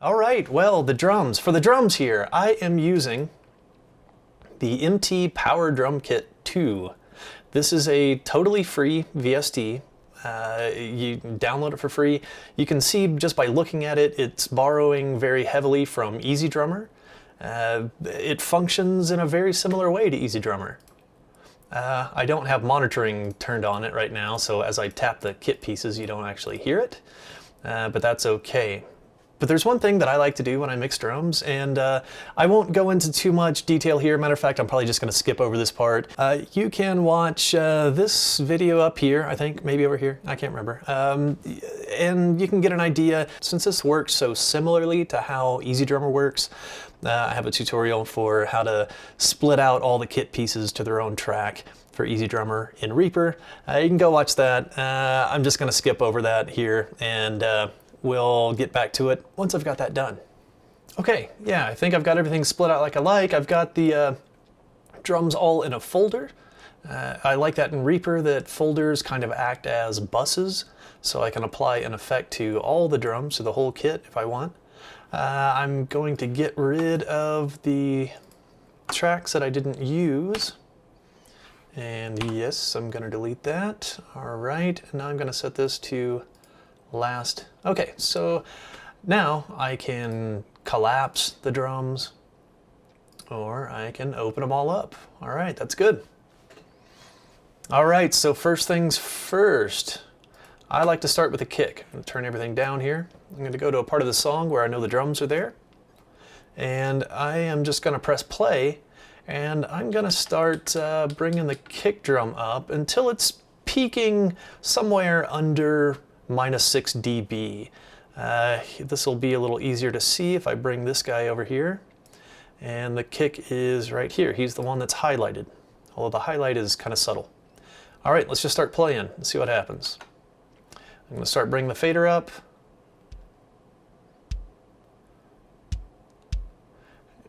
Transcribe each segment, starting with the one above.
All right, well, the drums. For the drums here, I am using the MT Power Drumkit 2. This is a totally free VST. You can download it for free. You can see just by looking at it, it's borrowing very heavily from EZdrummer. It functions in a very similar way to EZdrummer. I don't have monitoring turned on it right now, so as I tap the kit pieces, you don't actually hear it, but that's okay. But there's one thing that I like to do when I mix drums, and I won't go into too much detail here. Matter of fact, I'm probably just going to skip over this part. You can watch this video up here, I think, maybe over here, I can't remember. And you can get an idea, since this works so similarly to how EZdrummer works. I have a tutorial for how to split out all the kit pieces to their own track for EZdrummer in Reaper. You can go watch that. I'm just going to skip over that here, and we'll get back to it once I've got that done. Okay, yeah, I think I've got everything split out like I like. I've got the drums all in a folder. I like that in Reaper, that folders kind of act as buses, so I can apply an effect to all the drums, to the whole kit if I want. I'm going to get rid of the tracks that I didn't use. And yes, I'm going to delete that. All right, and now I'm going to set this to last. Okay, so now I can collapse the drums, or I can open them all up. All right, that's good. All right, so first things first, I like to start with a kick. I'm going to turn everything down here. I'm going to go to a part of the song where I know the drums are there, and I am just going to press play, and I'm going to start bringing the kick drum up until it's peaking somewhere under -6 dB. This will be a little easier to see if I bring this guy over here, and the kick is right here. He's the one that's highlighted, although the highlight is kind of subtle. All right, let's just start playing and see what happens. I'm going to start bringing the fader up.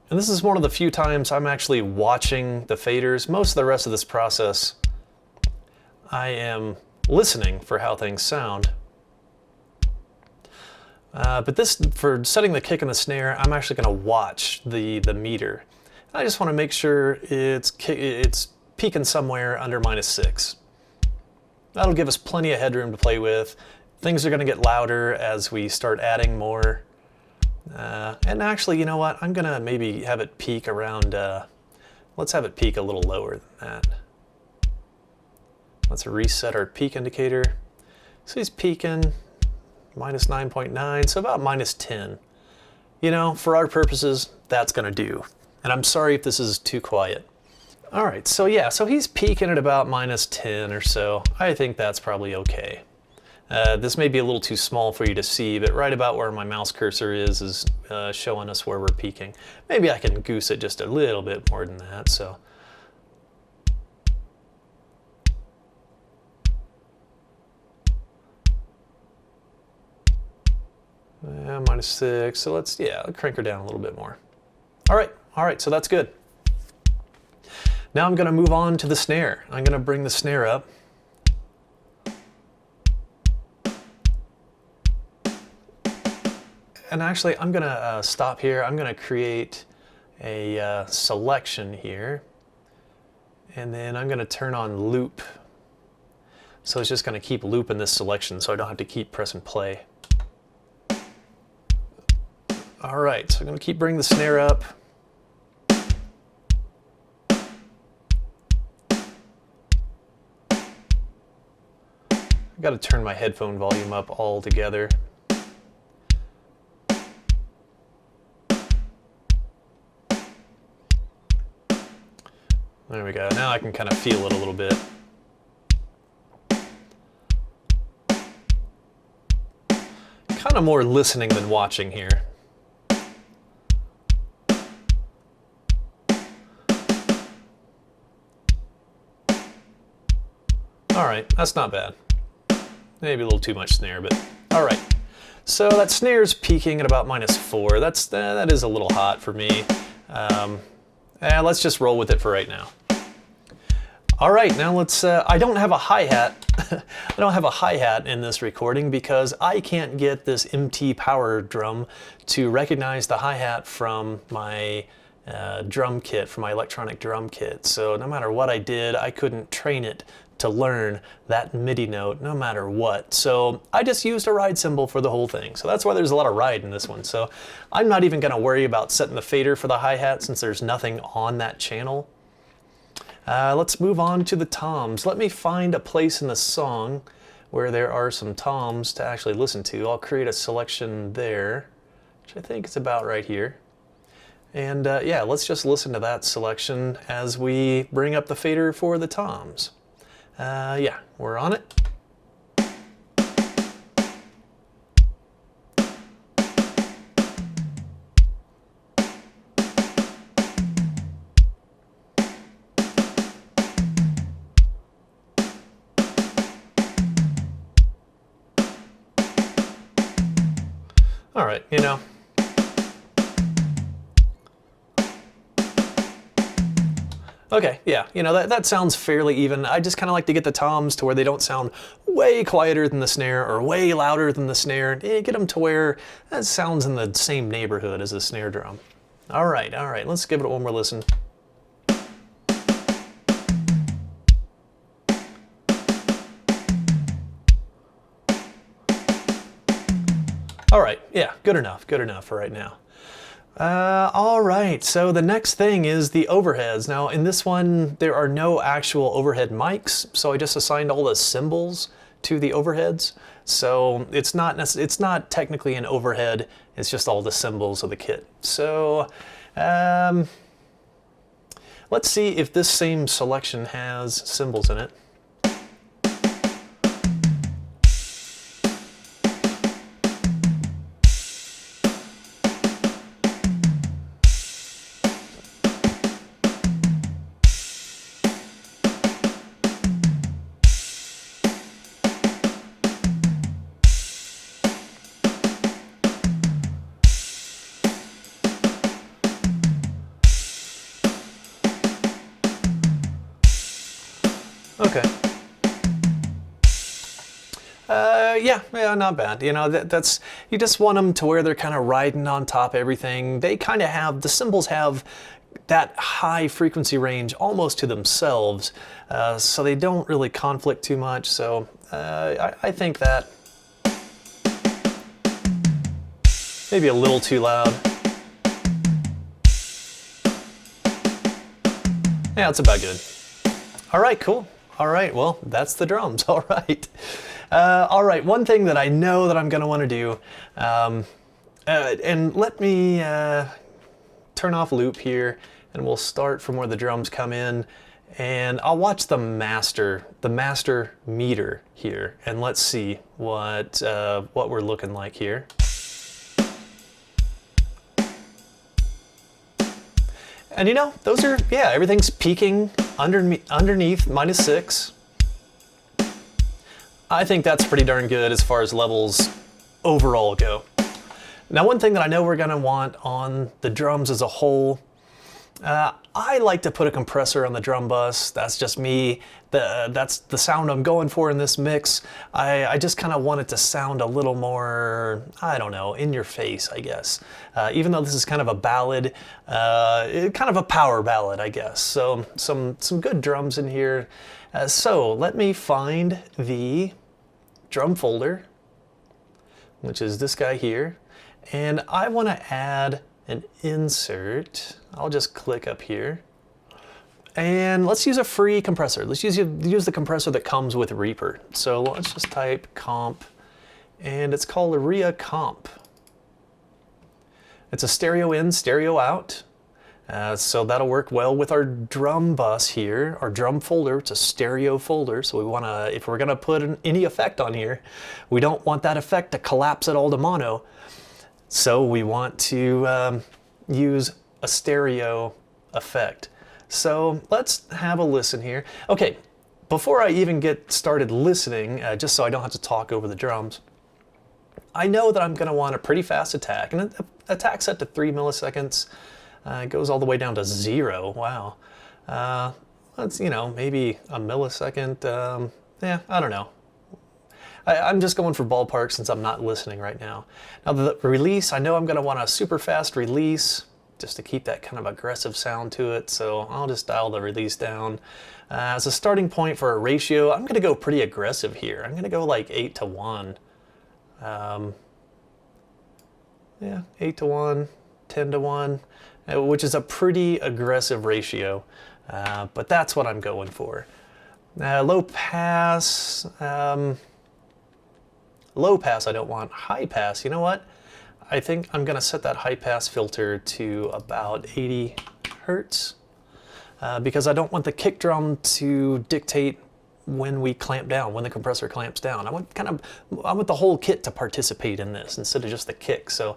And this is one of the few times I'm actually watching the faders. Most of the rest of this process, I am listening for how things sound. But this, for setting the kick and the snare, I'm actually going to watch the meter. I just want to make sure it's peaking somewhere under -6. That'll give us plenty of headroom to play with. Things are going to get louder as we start adding more. And actually, you know what? I'm going to maybe have it peak around, let's have it peak a little lower than that. Let's reset our peak indicator. So he's peaking -9.9, so about -10. You know, for our purposes, that's going to do. And I'm sorry if this is too quiet. All right, so yeah, so he's peaking at about -10 or so. I think that's probably okay. This may be a little too small for you to see, but right about where my mouse cursor is showing us where we're peaking. Maybe I can goose it just a little bit more than that, so. -6, so let's crank her down a little bit more. All right, so that's good. Now I'm going to move on to the snare. I'm going to bring the snare up. And actually, I'm going to stop here. I'm going to create a selection here. And then I'm going to turn on loop. So it's just going to keep looping this selection so I don't have to keep pressing play. All right, so I'm going to keep bringing the snare up. I've got to turn my headphone volume up all together. There we go. Now I can kind of feel it a little bit. Kind of more listening than watching here. All right, that's not bad. Maybe a little too much snare, but all right. So that snare's peaking at about -4. That is a little hot for me. Let's just roll with it for right now. All right, now let's, I don't have a hi-hat. I don't have a hi-hat in this recording because I can't get this MT Power drum to recognize the hi-hat from my drum kit, from my electronic drum kit. So no matter what I did, I couldn't train it to learn that MIDI note no matter what. So I just used a ride cymbal for the whole thing. So that's why there's a lot of ride in this one. So I'm not even gonna worry about setting the fader for the hi-hat since there's nothing on that channel. Let's move on to the toms. Let me find a place in the song where there are some toms to actually listen to. I'll create a selection there, which I think is about right here. And yeah, let's just listen to that selection as we bring up the fader for the toms. Yeah, we're on it. All right, you know. Okay, yeah, you know, that sounds fairly even. I just kind of like to get the toms to where they don't sound way quieter than the snare or way louder than the snare. Get them to where that sounds in the same neighborhood as the snare drum. All right, let's give it one more listen. All right, yeah, good enough for right now. All right, so the next thing is the overheads. Now in this one, there are no actual overhead mics, so I just assigned all the cymbals to the overheads. So it's not technically an overhead, it's just all the cymbals of the kit. So let's see if this same selection has cymbals in it. Okay. Yeah, not bad. You know, that's you just want them to where they're kind of riding on top of everything. They kind of have, the cymbals have that high frequency range almost to themselves, so they don't really conflict too much. So I think that maybe a little too loud. Yeah, it's about good. All right, cool. All right, well, that's the drums. All right. All right, one thing that I know that I'm going to want to do, and let me turn off loop here, and we'll start from where the drums come in, and I'll watch the master meter here, and let's see what we're looking like here. And you know, those are, yeah, everything's peaking underneath -6. I think that's pretty darn good as far as levels overall go. Now, one thing that I know we're gonna want on the drums as a whole, I like to put a compressor on the drum bus. That's just me. That's the sound I'm going for in this mix. I just kind of want it to sound a little more, I don't know, in your face, I guess. Even though this is kind of a ballad, kind of a power ballad, I guess. So some good drums in here. So let me find the drum folder, which is this guy here. And I want to add an insert. I'll just click up here. And let's use a free compressor. Let's use the compressor that comes with Reaper. So let's just type comp, and it's called a RIA comp. It's a stereo in, stereo out. So that'll work well with our drum bus here, our drum folder. It's a stereo folder, so we wanna, if we're gonna put any effect on here, we don't want that effect to collapse it all to mono. So we want to use a stereo effect. So let's have a listen here. Okay, before I even get started listening, just so I don't have to talk over the drums, I know that I'm going to want a pretty fast attack, and attack set to 3 milliseconds. It goes all the way down to 0. Wow. Let's, you know, maybe a millisecond. Yeah, I don't know. I'm just going for ballpark since I'm not listening right now. Now the release, I know I'm going to want a super fast release just to keep that kind of aggressive sound to it, so I'll just dial the release down. As a starting point for a ratio, I'm going to go pretty aggressive here. I'm going to go like 8:1. Yeah, 8:1, 10:1, which is a pretty aggressive ratio, but that's what I'm going for. Low pass, I don't want. High pass, you know what? I think I'm going to set that high pass filter to about 80 hertz because I don't want the kick drum to dictate when we clamp down, when the compressor clamps down. I want the whole kit to participate in this instead of just the kick. So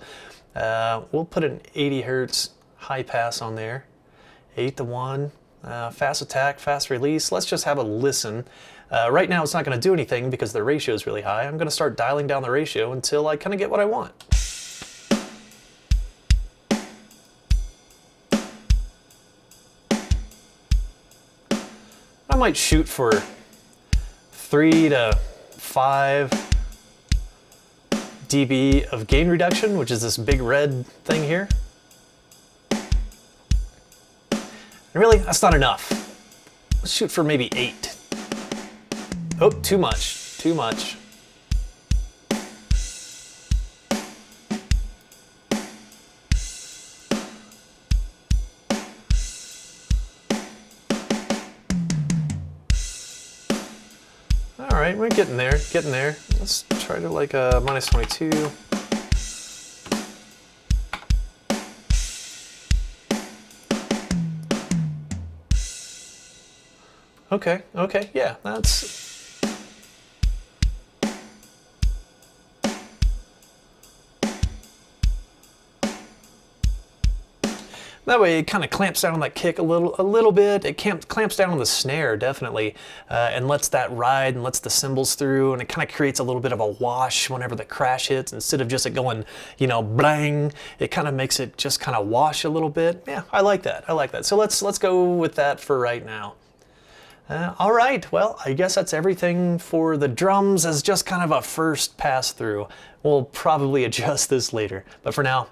we'll put an 80 hertz high pass on there, 8:1, fast attack, fast release. Let's just have a listen. Right now it's not going to do anything because the ratio is really high. I'm going to start dialing down the ratio until I kind of get what I want. I might shoot for 3 to 5 dB of gain reduction, which is this big red thing here. And really, that's not enough. Let's shoot for maybe 8. Oh, too much, too much. All right, we're getting there, getting there. Let's try to like a -22. Okay, okay, yeah, that's... That way it kind of clamps down on that kick a little bit. It clamps down on the snare, definitely, and lets that ride and lets the cymbals through, and it kind of creates a little bit of a wash whenever the crash hits. Instead of just it going, you know, blang, it kind of makes it just kind of wash a little bit. Yeah, I like that, I like that. So let's go with that for right now. All right, well, I guess that's everything for the drums as just kind of a first pass through. We'll probably adjust this later, but for now,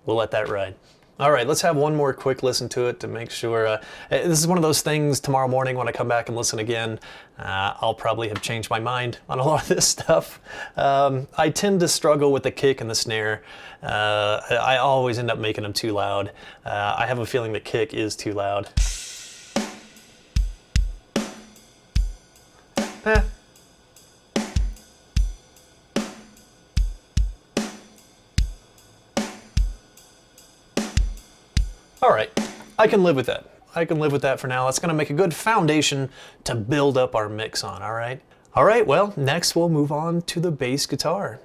we'll let that ride. All right, let's have one more quick listen to it to make sure. This is one of those things tomorrow morning when I come back and listen again, I'll probably have changed my mind on a lot of this stuff. I tend to struggle with the kick and the snare. I always end up making them too loud. I have a feeling the kick is too loud. All right, I can live with that. I can live with that for now. That's gonna make a good foundation to build up our mix on, all right? All right, well, next we'll move on to the bass guitar.